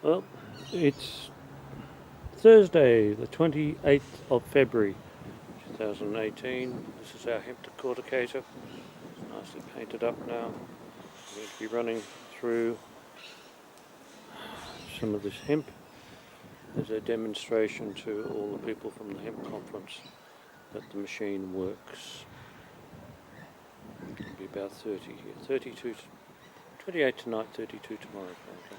Well, it's Thursday, the 28th of February 2018. This is our hemp decorticator. It's nicely painted up now. We're going to be running through some of this hemp as a demonstration to all the people from the hemp conference that the machine works. It'll be about 30 here. 32, 28 tonight, 32 tomorrow. Okay.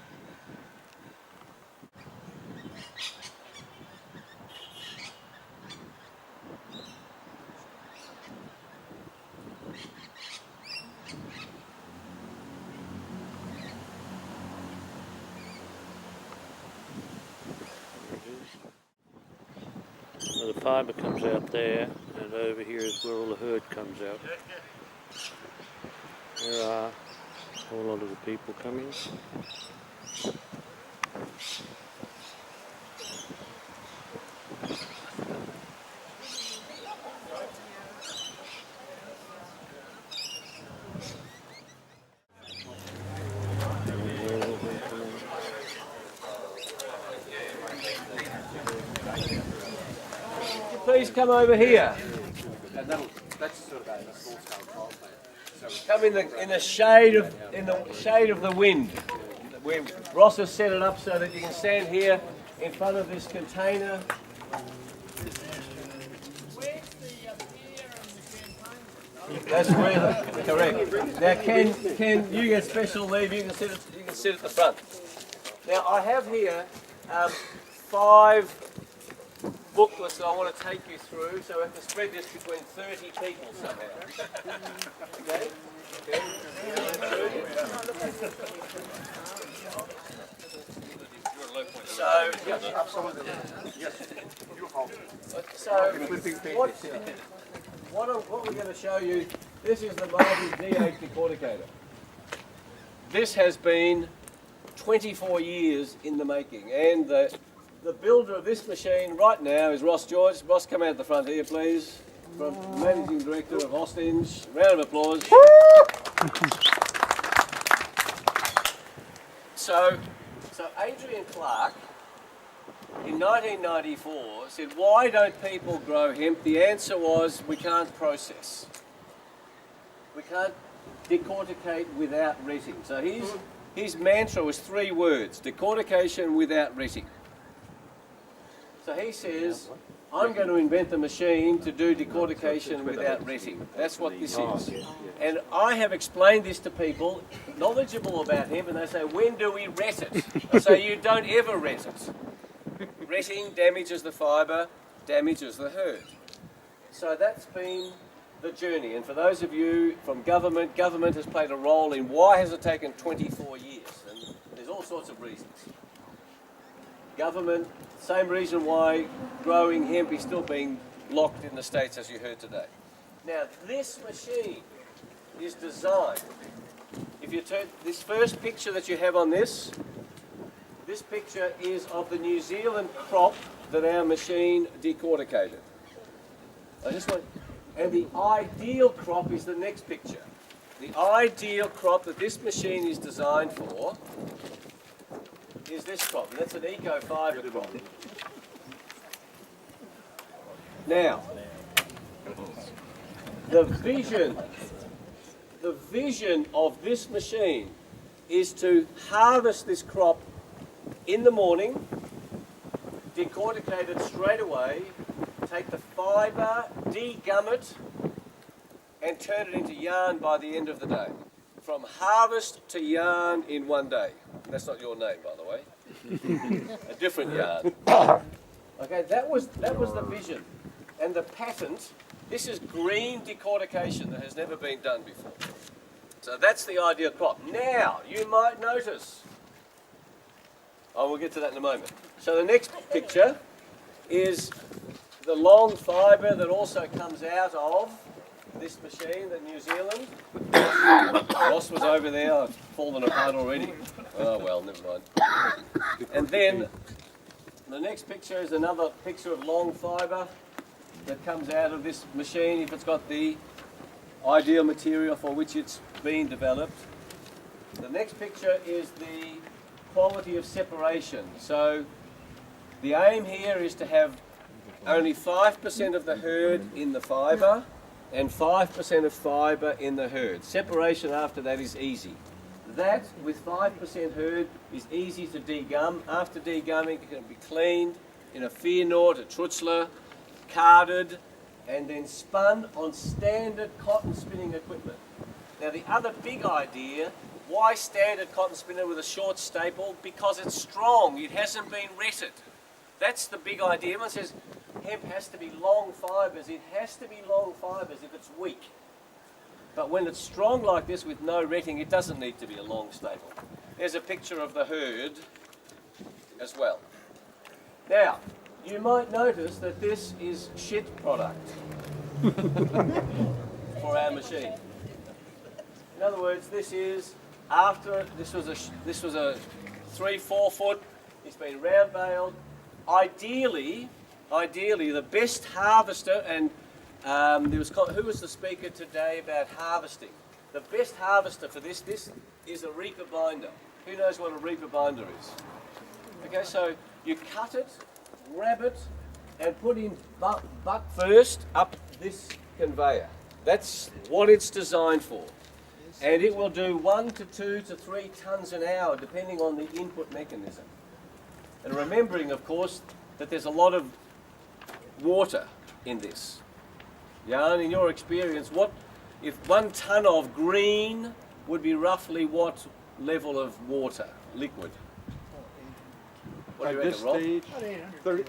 So the fibre comes out there, and over here is where all the herd comes out. There are a whole lot of the people coming. Please come over here. Come in the shade of the wind. Ross has set it up so that you can stand here in front of this container. That's really correct. Now, Ken, you get special leave. You can sit at the front. Now, I have here 5 booklets that I want to take you through, so we have to spread this between 30 people somehow. Okay? So, yes, absolutely. Yes. So, what we're going to show you, this is the mighty D8 Decorticator. This has been 24 years in the making, and the builder of this machine right now is Ross George. Ross, come out the front here, please. From Managing Director of Hostinge. Round of applause. So Adrian Clark, in 1994, said, why don't people grow hemp? The answer was, we can't process. We can't decorticate without retting. So his mantra was 3 words, decortication without retting. So he says, I'm going to invent a machine to do decortication without retting. That's what this is. And I have explained this to people knowledgeable about hemp, and they say, when do we ret it? I say, you don't ever ret it. Retting damages the fibre, damages the herd. So that's been the journey. And for those of you from government has played a role in why has it taken 24 years? And there's all sorts of reasons. Government, same reason why growing hemp is still being locked in the States, as you heard today. Now, this machine is designed, if you turn this first picture that you have on this picture is of the New Zealand crop that our machine decorticated. And the ideal crop is the next picture. The ideal crop that this machine is designed for is this crop, and that's an eco-fibre crop. Now, the vision of this machine is to harvest this crop in the morning, decorticate it straight away, take the fibre, degum it, and turn it into yarn by the end of the day. From harvest to yarn in 1 day. That's not your name, by the way. A different yarn. Okay, that was the vision. And the patent, this is green decortication that has never been done before. So that's the ideal crop. Now, you might notice, we'll get to that in a moment. So the next picture is the long fibre that also comes out of this machine in New Zealand. Ross was over there, I've fallen apart already. Oh well, never mind. And then the next picture is another picture of long fibre that comes out of this machine if it's got the ideal material for which it's been developed. The next picture is the quality of separation. So the aim here is to have only 5% of the herd in the fibre and 5% of fibre in the herd. Separation after that is easy. That, with 5% herd, is easy to degum. After degumming, it can be cleaned in a Fearnort, a Trutzler, carded, and then spun on standard cotton spinning equipment. Now the other big idea, why standard cotton spinner with a short staple? Because it's strong, it hasn't been retted. That's the big idea. Everyone says hemp has to be long fibres. It has to be long fibres if it's weak. But when it's strong like this with no retting, it doesn't need to be a long staple. There's a picture of the herd as well. Now, you might notice that this is shit product for our machine. In other words, this is after this was a 3-4 foot. It's been round baled. Ideally, the best harvester, and who was the speaker today about harvesting? The best harvester for this is a reaper binder. Who knows what a reaper binder is? Okay, so you cut it, grab it, and put in butt first up this conveyor. That's what it's designed for. And it will do 1 to 2 to 3 tonnes an hour, depending on the input mechanism. And remembering, of course, that there's a lot of water in this. Jan, in your experience, what if 1 tonne of green would be roughly what level of water, liquid? What do you reckon, Rob? 30.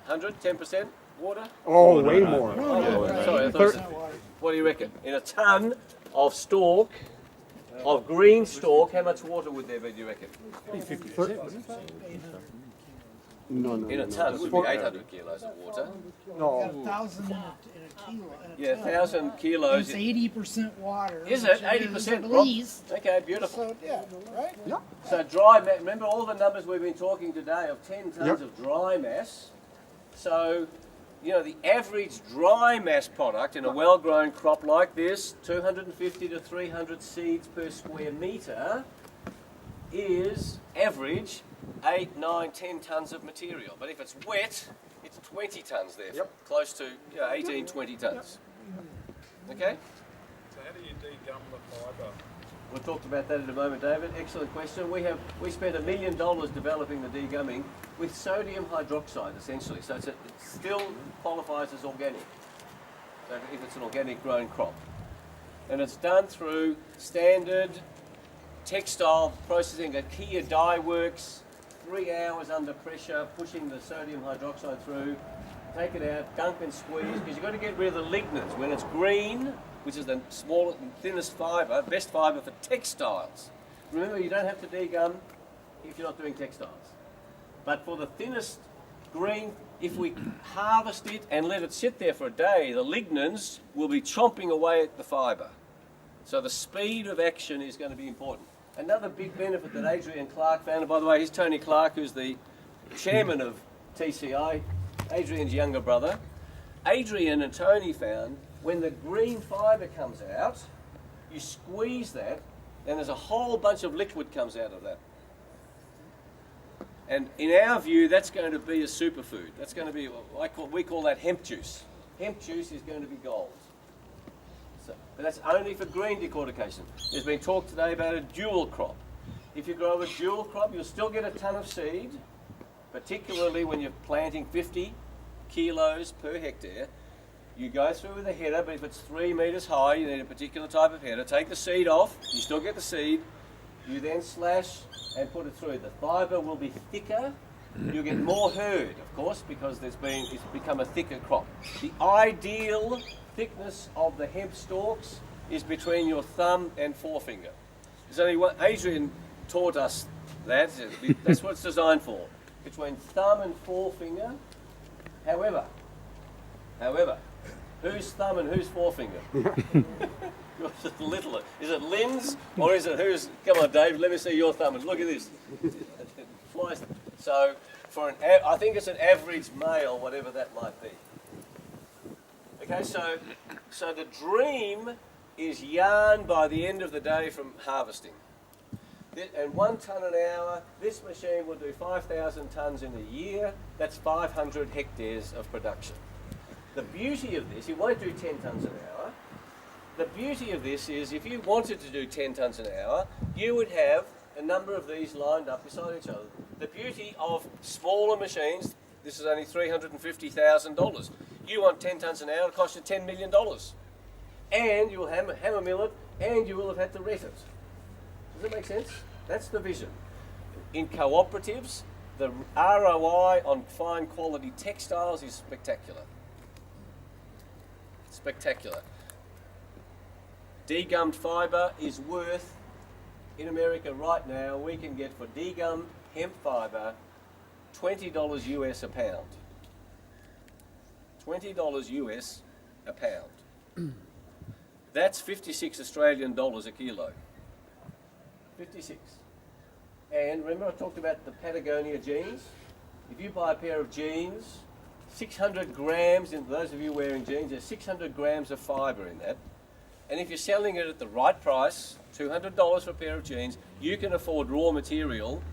100, 10% water? Oh, way more. Sorry, I thought you said, what do you reckon? In a tonne of stalk, of green stalk, how much water would there be, do you reckon? 50%. No. In a tonne, it would be 800 kilos of water. No. 1,000 in a kilo. Yeah, 1,000 kilos. It's 80% water. Is it? which 80%, at Rob? least. Okay, beautiful. So, yeah, right? Yeah. So dry mass, remember all the numbers we've been talking today of 10 tonnes Yep. of dry mass. So, you know, the average dry mass product in a well-grown crop like this, 250 to 300 seeds per square metre, is average 8, 9, 10 tonnes of material. But if it's wet, it's 20 tonnes there, Yep. close to 18, 20 tonnes. Okay? So how do you degum the fibre? We'll talk about that in a moment, David. Excellent question. We spent $1 million developing the degumming with sodium hydroxide, essentially. So it still qualifies as organic, so if it's an organic grown crop. And it's done through standard textile processing. A Kia dye works, 3 hours under pressure, pushing the sodium hydroxide through, take it out, dunk and squeeze, because you've got to get rid of the lignins. When it's green, which is the smallest and thinnest fibre, best fibre for textiles. Remember, you don't have to degum if you're not doing textiles. But for the thinnest green, if we harvest it and let it sit there for a day, the lignins will be chomping away at the fibre. So the speed of action is going to be important. Another big benefit that Adrian Clark found, and by the way, here's Tony Clark, who's the chairman of TCI, Adrian's younger brother. Adrian and Tony found when the green fibre comes out, you squeeze that, and there's a whole bunch of liquid comes out of that. And in our view, that's going to be a superfood. That's going to be, we call that hemp juice. Hemp juice is going to be gold. So, but that's only for green decortication. There's been talk today about a dual crop. If you grow a dual crop, you'll still get a tonne of seed, particularly when you're planting 50 kilos per hectare. You go through with a header, but if it's 3 metres high, you need a particular type of header. Take the seed off, you still get the seed. You then slash and put it through. The fibre will be thicker. You'll get more herd, of course, because it's become a thicker crop. The ideal thickness of the hemp stalks is between your thumb and forefinger. There's only one. Adrian taught us that. That's what it's designed for. Between thumb and forefinger. However, whose thumb and whose forefinger? Littler. Is it Lynn's or is it whose? Come on, Dave. Let me see your thumb. And look at this. Flies. So I think it's an average male, whatever that might be. Okay, so the dream is yarn by the end of the day from harvesting. And 1 tonne an hour, this machine will do 5,000 tonnes in a year. That's 500 hectares of production. The beauty of this, it won't do 10 tonnes an hour. The beauty of this is if you wanted to do 10 tonnes an hour, you would have a number of these lined up beside each other. The beauty of smaller machines, this is only $350,000. You want 10 tonnes an hour, it costs you $10 million. And you will hammer mill it, and you will have had to ret it. Does that make sense? That's the vision. In cooperatives, the ROI on fine quality textiles is spectacular. Spectacular. Degummed fibre is worth, in America right now, we can get for degummed hemp fibre $20 US a pound. $20 US a pound. That's 56 Australian dollars a kilo. 56. And remember I talked about the Patagonia jeans? If you buy a pair of jeans, 600 grams, and those of you wearing jeans, there's 600 grams of fibre in that. And if you're selling it at the right price, $200 for a pair of jeans, you can afford raw material,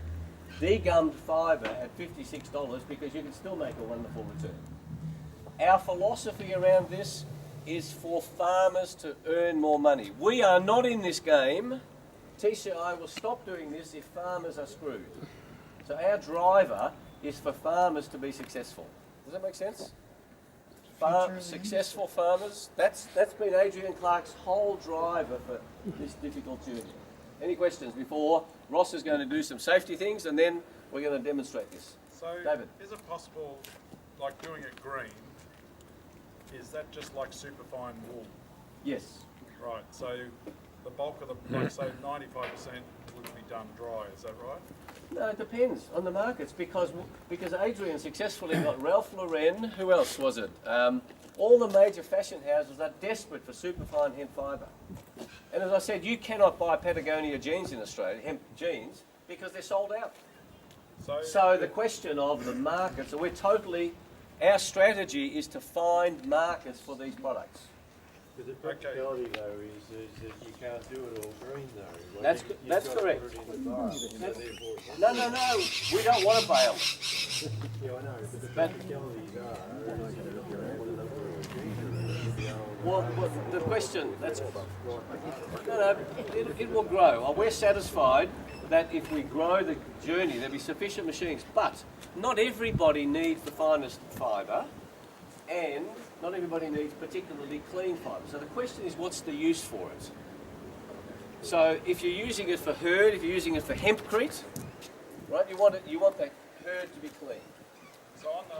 degummed fibre at $56 because you can still make a wonderful return. Our philosophy around this is for farmers to earn more money. We are not in this game. TCI will stop doing this if farmers are screwed. So our driver is for farmers to be successful. Does that make sense? Successful farmers, that's been Adrian Clark's whole driver for this difficult journey. Any questions before Ross is going to do some safety things and then we're going to demonstrate this. So, David. is it possible, like doing it green, is that just like superfine wool? Yes. Right, so the bulk of the, like say 95% would be done dry, is that right? No, it depends on the markets because Adrian successfully got Ralph Lauren, who else was it? All the major fashion houses are desperate for superfine hemp fibre. And as I said, you cannot buy Patagonia jeans in Australia, hemp jeans, because they're sold out. So the question of the markets, so our strategy is to find markets for these products. But the practicality though is that you can't do it all green though. That's correct. No, we don't want to bail. Yeah, I know, but the practicalities are. Well, the question, it will grow. We're satisfied that if we grow the journey, there'll be sufficient machines. But not everybody needs the finest fibre, and not everybody needs particularly clean fibre. So the question is, what's the use for it? So if you're using it for herd, if you're using it for hempcrete, right? You want the herd to be clean. So on the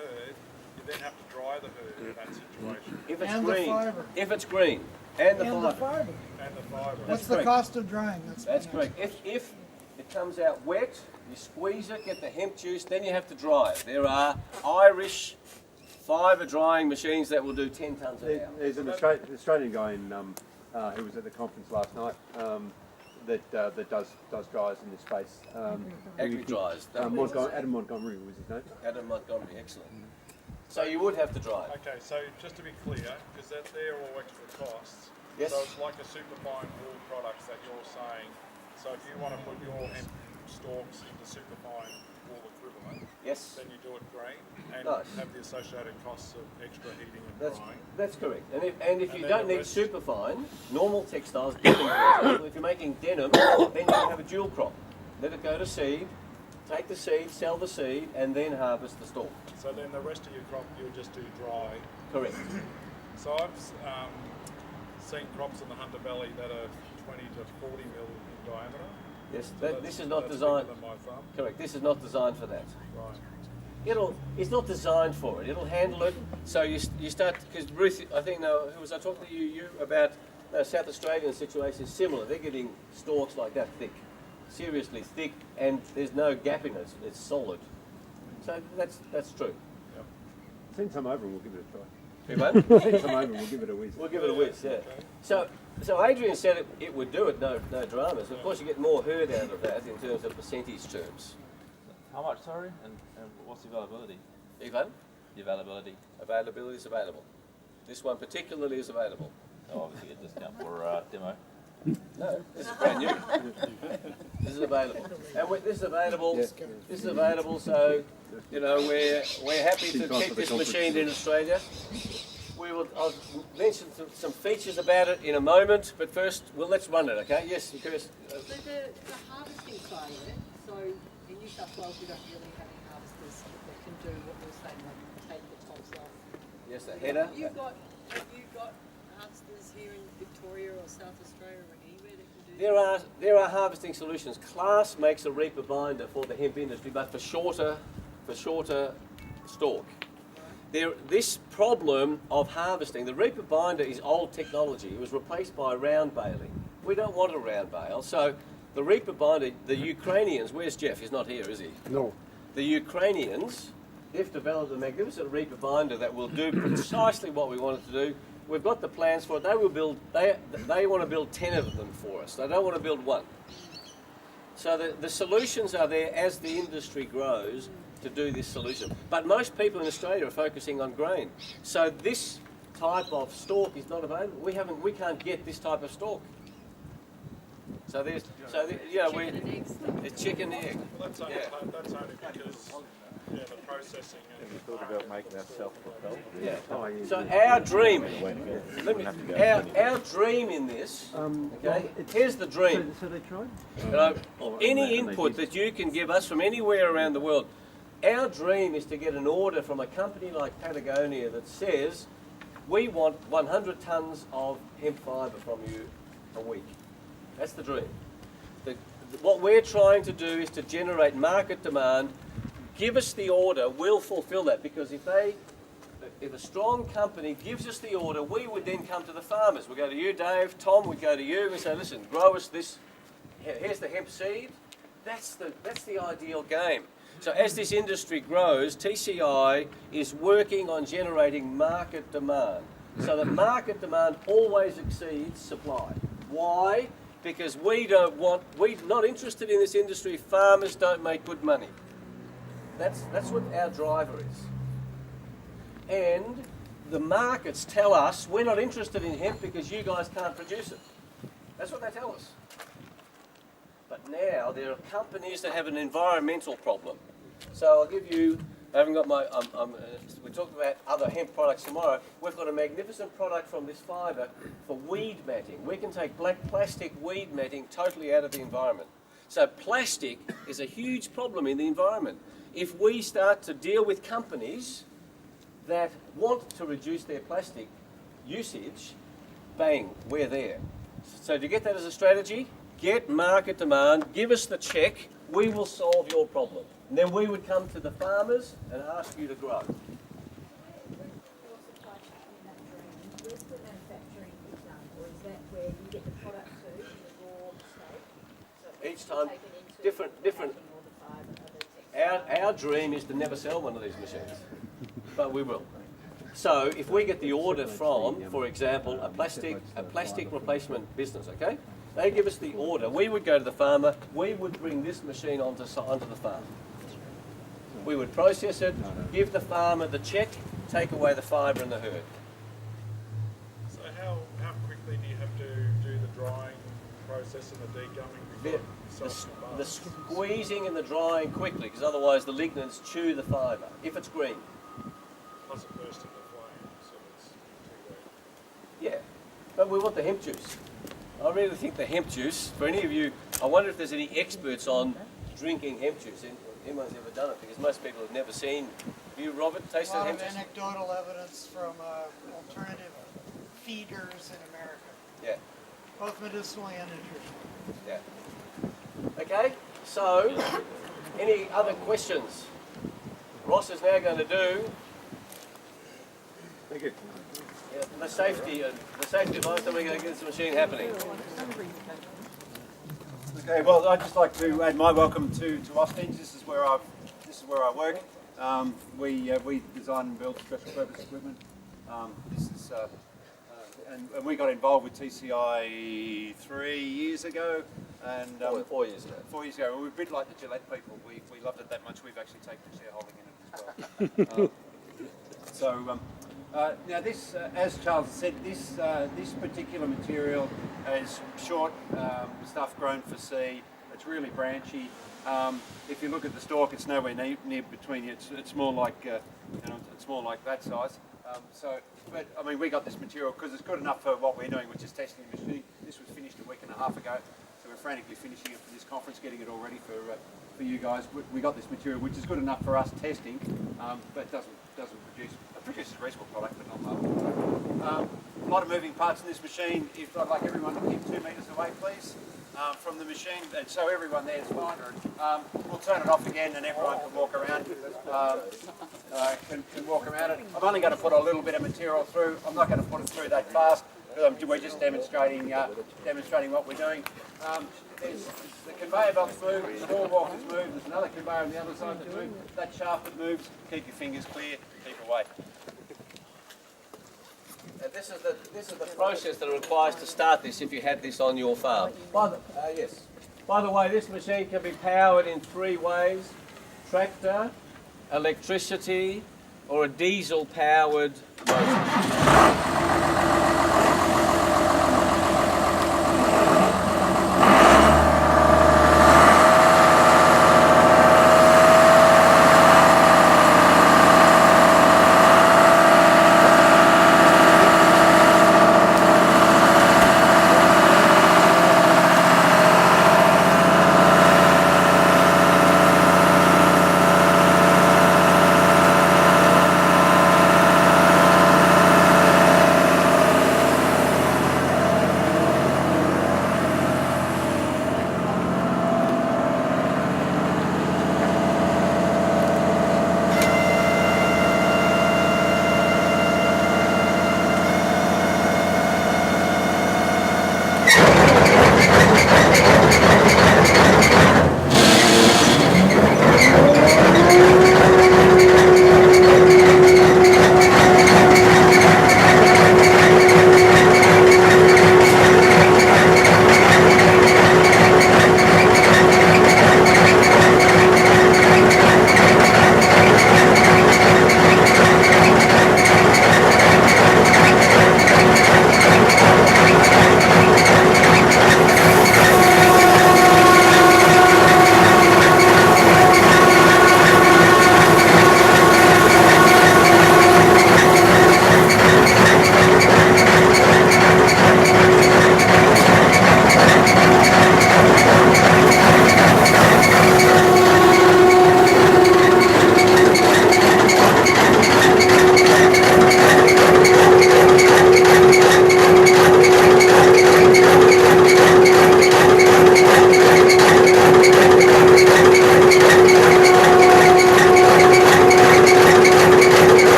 herd, you then have to dry the herd in that situation. If it's And the green, fibre. if it's green, and the And fibre. the fibre. And the fibre. What's the correct. cost of drying? That's correct. If it comes out wet, you squeeze it, get the hemp juice, then you have to dry it. There are Irish fibre drying machines that will do 10 tonnes an hour. There's an Australian guy who was at the conference last night that does dryers in this space. Agri dryers. Adam Montgomery was his name. Adam Montgomery, excellent. So you would have to dry it. Okay, so just to be clear, because they're all extra costs. Yes. So it's like a superfine wool products that you're saying. So if you want to put your hemp stalks into superfine wool equivalent, Yes. then you do it green and Nice. have the associated costs of extra heating and drying. That's correct. And if you then don't the need rest- superfine, normal textiles, denim, for example, if you're making denim, then you can have a dual crop. Let it go to seed, take the seed, sell the seed, and then harvest the stalk. So then the rest of your crop you'll just do dry. Correct. So I've seen crops in the Hunter Valley that are 20 to 40 mil in diameter. Yes, So this is not that's designed. bigger than my thumb. Correct. This is not designed for that. Right. It's not designed for it. It'll handle it. So you start, because Ruth, I think, no, who was I talking to you about South Australian situation is similar. They're getting stalks like that thick, seriously thick, and there's no gap in it. It's solid. So that's true. Send some over and we'll give it a try. You won't? Send some over and we'll give it a whiz. We'll give it a whiz, yeah. So Adrian said it would do it, no dramas. Of course, you get more herd out of that in terms of percentage terms. How much, sorry? And what's the availability? Ivan, The availability? availability is available. This one particularly is available. Oh, obviously a discount for demo. No, this is brand new. This is available. And this is available. This is available. So, you know, we're happy to keep this machine in Australia. I'll mention some features about it in a moment, but first, let's run it, okay? Yes, Chris. So the harvesting side of it, so in New South Wales we don't really have any harvesters that can do what we're saying, like take the tops off. Yes, the header. Have you got harvesters here in Victoria or South Australia or anywhere that can do There are harvesting solutions. Class makes a reaper binder for the hemp industry, but for shorter stalk. This problem of harvesting, the reaper binder is old technology. It was replaced by round baling. We don't want a round bale, so the reaper binder, the Ukrainians, where's Jeff? He's not here, is he? No. The Ukrainians, they've developed a magnificent reaper binder that will do precisely what we want it to do. We've got the plans for it. They will build. They want to build 10 of them for us. They don't want to build one. So the solutions are there as the industry grows to do this solution. But most people in Australia are focusing on grain. So this type of stalk is not available. We can't get this type of stalk. So it's chicken and egg. Well, that's only because the processing and Thought about making that self-propelled. Yeah. So our dream, our dream in this, okay, here's the dream. So they tried? You know, any input that you can give us from anywhere around the world, our dream is to get an order from a company like Patagonia that says, we want 100 tonnes of hemp fibre from you a week. That's the dream. What we're trying to do is to generate market demand. Give us the order, we'll fulfill that, because if a strong company gives us the order, we would then come to the farmers. We go to you, Dave, Tom, we go to you, we say, listen, grow us this, here's the hemp seed. That's the ideal game. So as this industry grows, TCI is working on generating market demand, so that market demand always exceeds supply. Why? Because we're not interested in this industry. Farmers don't make good money. That's what our driver is. And the markets tell us we're not interested in hemp because you guys can't produce it. That's what they tell us. But now there are companies that have an environmental problem. So I'll give you, I haven't got my, we talked about other hemp products tomorrow. We've got a magnificent product from this fibre for weed matting. We can take black plastic weed matting totally out of the environment. So plastic is a huge problem in the environment. If we start to deal with companies that want to reduce their plastic usage, bang, we're there. So to get that as a strategy, get market demand, give us the check, we will solve your problem. And then we would come to the farmers and ask you to grow. Where's the manufacturing done, or is that where you get the product to in the raw state? So Each time, taken into different. packing or the fibre, other textiles. Our dream is to never sell one of these machines, but we will. So if we get the order from, for example, a plastic replacement business, okay? They give us the order. We would go to the farmer. We would bring this machine onto the farm. We would process it, give the farmer the check, take away the fibre and the herd. So how quickly do you have to do the drying process and the degumming before The squeezing and the drying quickly, because otherwise the lignans chew the fibre, if it's green. Plus it bursts into flame, so it's too wet. Yeah, but we want the hemp juice. I really think the hemp juice, for any of you, I wonder if there's any experts on drinking hemp juice. Anyone's ever done it, because most people have never seen. Have you, Robert, A tasted lot hemp of juice? anecdotal evidence from alternative feeders in America, Yeah, both medicinally and nutritionally. yeah. Okay, so any other questions? Ross is now going to do Thank you. the safety advice, then we're going to get this machine happening. Okay, well, I'd just like to add my welcome to Austin. This is where I work. We design and build special purpose equipment. And we got involved with TCI 3 years ago, and 4 years ago. 4 years ago. We're a bit like the Gillette people. We loved it that much. We've actually taken a shareholding in it as well. Now this, as Charles said, this particular material is short stuff grown for seed. It's really branchy. If you look at the stalk, it's nowhere near between you. It's more like it's more like that size. But I mean, we got this material because it's good enough for what we're doing, which is testing the machine. This was finished a week and a half ago, so we're frantically finishing it for this conference, getting it all ready for you guys. We got this material, which is good enough for us testing, but doesn't produce. It produces a reasonable product, but not much. A lot of moving parts in this machine. If I'd like everyone to keep 2 metres away, please, from the machine, and so everyone there is fine. We'll turn it off again, and everyone can walk around. Can walk around it. I'm only going to put a little bit of material through. I'm not going to put it through that fast. We're just demonstrating what we're doing. The conveyor belts move, the door walkers move, there's another conveyor on the other side that moves. That shaft that moves, keep your fingers clear, keep away. And this is the process that it requires to start this if you had this on your farm. Yes. By the way, this machine can be powered in 3 ways: tractor, electricity, or a diesel-powered motor.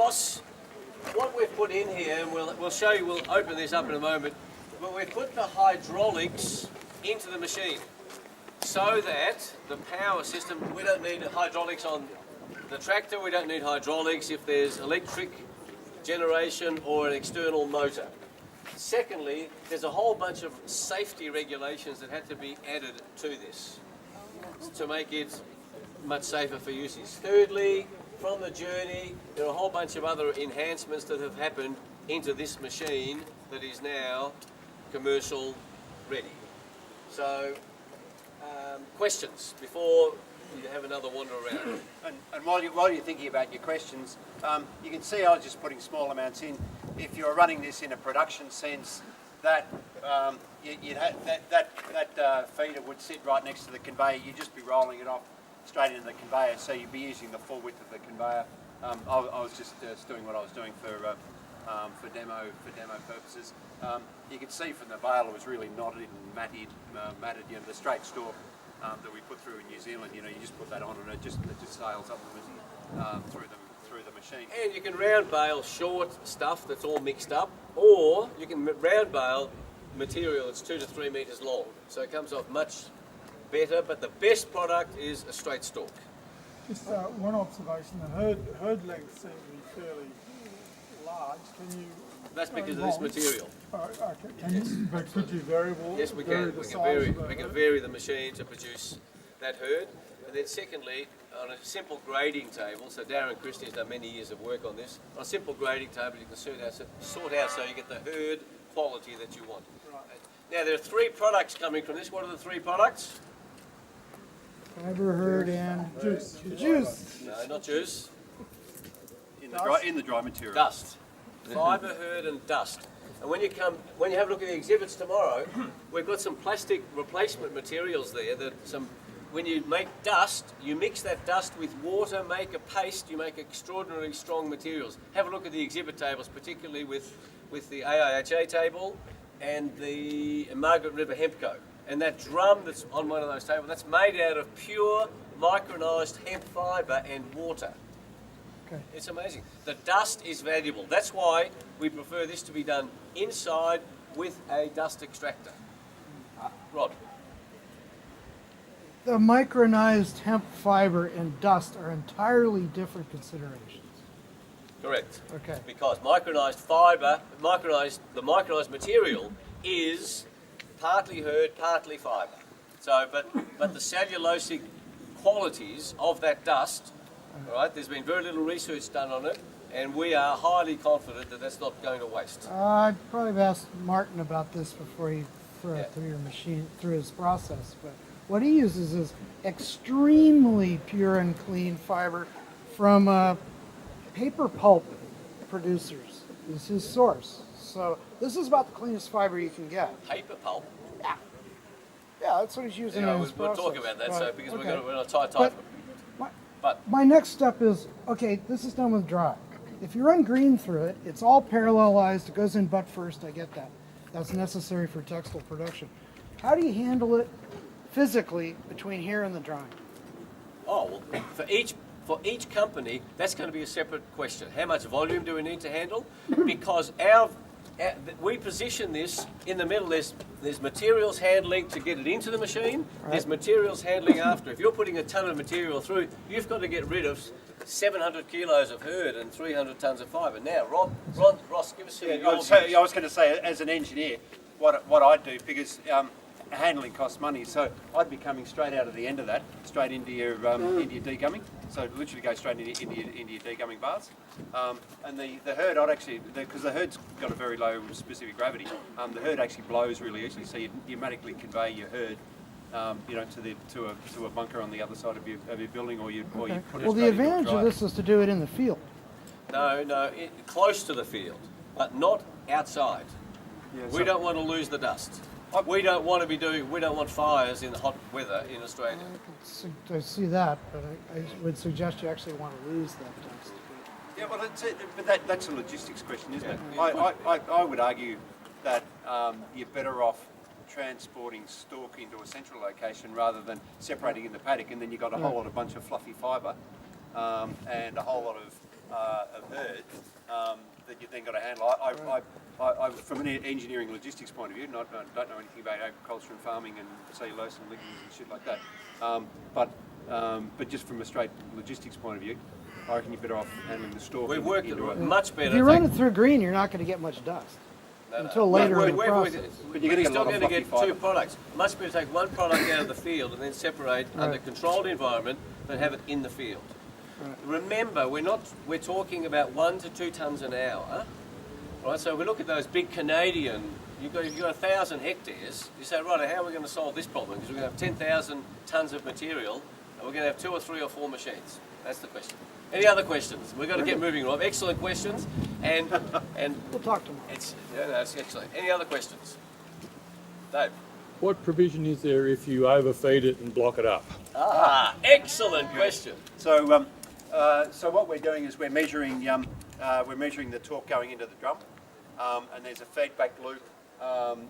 Ross, what we've put in here, and we'll show you, we'll open this up in a moment, but we've put the hydraulics into the machine so that the power system, we don't need hydraulics on the tractor, we don't need hydraulics if there's electric generation or an external motor. Secondly, there's a whole bunch of safety regulations that had to be added to this to make it much safer for usage. Thirdly, from the journey, there are a whole bunch of other enhancements that have happened into this machine that is now commercial ready. So, questions before you have another wander around. And while you're thinking about your questions, you can see I was just putting small amounts in. If you're running this in a production sense, that you'd have that feeder would sit right next to the conveyor. You'd just be rolling it off straight into the conveyor, so you'd be using the full width of the conveyor. I was just doing what I was doing for demo purposes. You can see from the bale it was really knotted and matted. You know, the straight stalk that we put through in New Zealand. You know, you just put that on and it just sails up through the machine. And you can round bale short stuff that's all mixed up, or you can round bale material that's 2 to 3 metres long. So it comes off much better, but the best product is a straight stalk. Just one observation, the herd length seems to be fairly large. Can you... That's because of this material. Okay. Can you, but could you variable? Yes, we can. We can vary the machine to produce that herd. And then secondly, on a simple grading table, so Darren Christie has done many years of work on this, on a simple grading table you can sort out so you get the herd quality that you want. Right. Now there are 3 products coming from this. What are the 3 products? Fiber, herd, and juice. No, not juice. In the dry material. Dust. Fibre, herd and dust. And when you have a look at the exhibits tomorrow, we've got some plastic replacement materials there when you make dust, you mix that dust with water, make a paste, you make extraordinarily strong materials. Have a look at the exhibit tables, particularly with the AIHA table and the Margaret River Hemp Co. And that drum that's on one of those tables, that's made out of pure micronized hemp fibre and water. Okay. It's amazing. The dust is valuable. That's why we prefer this to be done inside with a dust extractor. Rod. The micronized hemp fiber and dust are entirely different considerations. Correct. Okay. Because micronized fibre, the micronized material is partly herd, partly fibre. So, but the cellulosic qualities of that dust, all right, there's been very little research done on it, and we are highly confident that that's not going to waste. I'd probably ask Martin about this before you throw it through your machine, through his process, but what he uses is extremely pure and clean fiber from paper pulp producers. This is his source. So this is about the cleanest fiber you can get. Paper pulp? Yeah. Yeah, that's what he's using in his we'll process. talk about that, Right. so because Okay. we're on a tight time. My next step is, okay, this is done with dry. If you run green through it, it's all parallelized, it goes in butt first, I get that. That's necessary for textile production. How do you handle it physically between here and the drying? Oh, well, for each company, that's going to be a separate question. How much volume do we need to handle? Because we position this in the middle. There's materials handling to get it into the machine. Right. There's materials handling after. If you're putting a ton of material through, you've got to get rid of 700 kilos of herd and 300 tons of fibre. Now, Ross, give us your views. I was going to say, as an engineer, what I'd do, because handling costs money, so I'd be coming straight out of the end of that, straight into your degumming. So literally go straight into your degumming baths. And the herd, I'd actually, because the herd's got a very low specific gravity, the herd actually blows really easily. So you automatically convey your herd, to a bunker on the other side of your building, or you put it straight into a dryer. Well, the advantage of this is to do it in the field. No, close to the field, but not outside. Yeah, we don't want to lose the dust. We don't want fires in the hot weather in Australia. I see that, but I would suggest you actually want to lose that dust. Yeah, well, that's a logistics question, isn't it? I would argue that you're better off transporting stalk into a central location rather than separating in the paddock, and then you've got a whole bunch of fluffy fibre and a whole lot of herd that you then got to handle. I from an engineering logistics point of view, don't know anything about agriculture and farming and cellulose and lignins and shit like that. But just from a straight logistics point of view, I reckon you're better off handling the store. We've worked it much better. If you run it through green, you're not going to get much dust until later in the process. But you're still going to get two products. Much better take one product out of the field and then separate under controlled environment than have it in the field. Right. Remember, we're talking about 1 to 2 tons an hour. Right, so we look at those big Canadian, if you've got 1,000 hectares, you say, right, how are we going to solve this problem? Because we're going to have 10,000 tons of material, and we're going to have 2 or 3 or 4 machines. That's the question. Any other questions? We've got to get moving, Rob. Excellent questions, and we'll talk tomorrow. It's excellent. Any other questions? Dave? What provision is there if you overfeed it and block it up? Excellent question. So, so what we're doing is we're measuring the torque going into the drum, and there's a feedback loop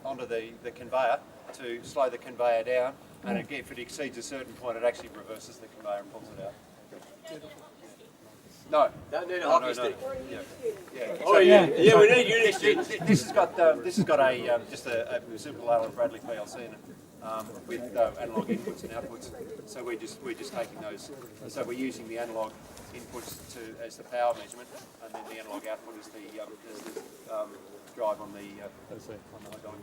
onto the conveyor to slow the conveyor down, and if it exceeds a certain point, it actually reverses the conveyor and pulls it out. No. Don't need a hockey stick. Oh yeah, we need unit sticks. This has got just a simple Allen Bradley PLC in it with analog inputs and outputs. So we're just taking those. So we're using the analog inputs as the power measurement, and then the analog output is the drive on the hydraulic.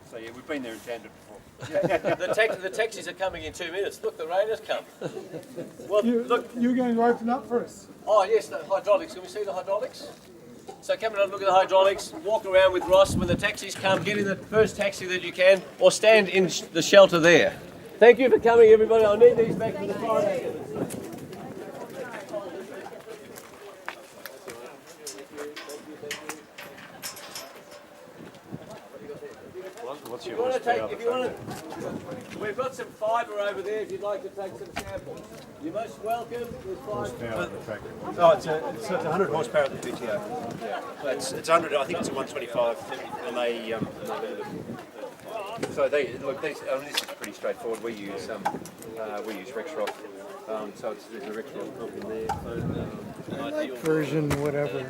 So yeah, we've been there and tandem before. The taxis are coming in 2 minutes. Look, the rain has come. Well, look. You're going to open up first. Oh yes, the hydraulics. Can we see the hydraulics? So come and look at the hydraulics. Walk around with Ross. When the taxis come, get in the first taxi that you can, or stand in the shelter there. Thank you for coming, everybody. I'll need these back for the Friday. What's If your you want to take, horsepower? if you want to, we've got some fibre over there. If you'd like to take some samples, you're most welcome. There's fibre. Oh, it's 100 horsepower at the PTO. Yeah. So it's 100. I think it's a 125, and they. So look. This is pretty straightforward. We use Rexroth. So there's a Rexroth pump in there. Version whatever.